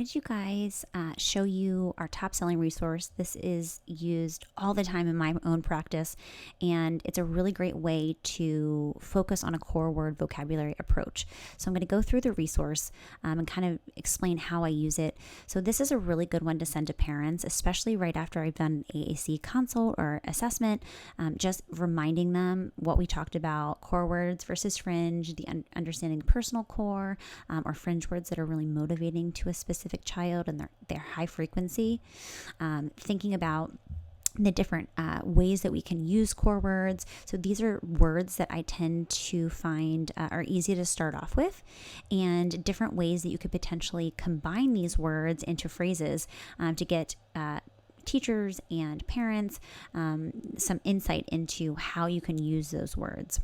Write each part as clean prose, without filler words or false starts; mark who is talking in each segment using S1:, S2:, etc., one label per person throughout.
S1: Did you guys show you our top selling resource? This is used all the time in my own practice, and it's a really great way to focus on a core word vocabulary approach. So I'm going to go through the resource and kind of explain how I use it. So this is a really good one to send to parents, especially right after I've done AAC consult or assessment, just reminding them what we talked about, core words versus fringe, the understanding the personal core, or fringe words that are really motivating to a specific child and their high frequency, thinking about the different ways that we can use core words. So these are words that I tend to find are easy to start off with, and different ways that you could potentially combine these words into phrases to get teachers and parents some insight into how you can use those words.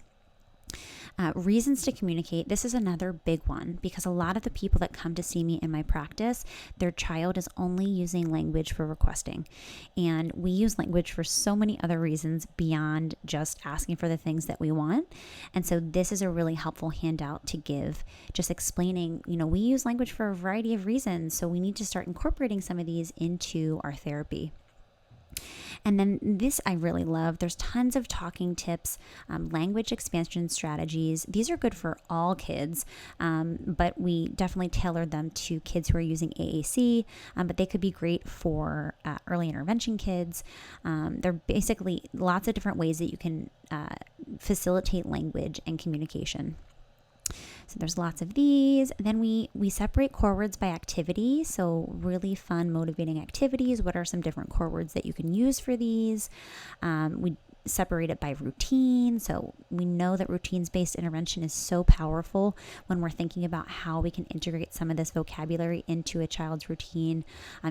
S1: Reasons to communicate. This is another big one because a lot of the people that come to see me in my practice, their child is only using language for requesting. And we use language for so many other reasons beyond just asking for the things that we want. And so this is a really helpful handout to give, just explaining, we use language for a variety of reasons. So we need to start incorporating some of these into our therapy. And then this I really love. There's tons of talking tips, language expansion strategies. These are good for all kids, but we definitely tailor them to kids who are using AAC, but they could be great for early intervention kids. They're basically lots of different ways that you can facilitate language and communication. So there's lots of these. Then we separate core words by activity. So really fun, motivating activities. What are some different core words that you can use for these? We separate it by routine. So we know that routines-based intervention is so powerful when we're thinking about how we can integrate some of this vocabulary into a child's routine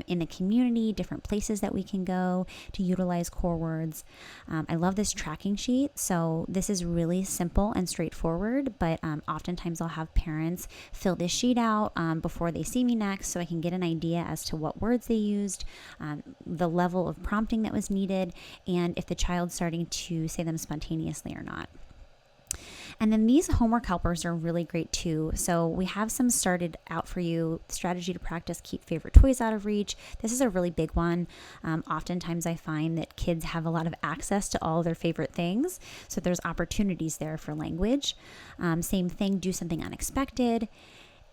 S1: in the community, different places that we can go to utilize core words. I love this tracking sheet. So this is really simple and straightforward, but oftentimes I'll have parents fill this sheet out before they see me next so I can get an idea as to what words they used, the level of prompting that was needed, and if the child's starting to say them spontaneously or not. And then these homework helpers are really great too. So we have some started out for you. Strategy to practice, keep favorite toys out of reach. This is a really big one. Oftentimes I find that kids have a lot of access to all their favorite things. So there's opportunities there for language. Same thing, do something unexpected,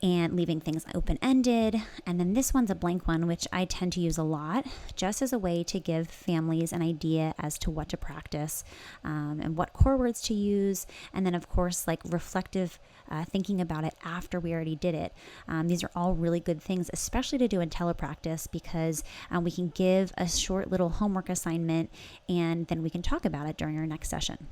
S1: and leaving things open-ended. And then this one's a blank one, which I tend to use a lot, just as a way to give families an idea as to what to practice and what core words to use. And then, of course, like reflective thinking about it after we already did it. These are all really good things, especially to do in telepractice, because we can give a short little homework assignment and then we can talk about it during our next session.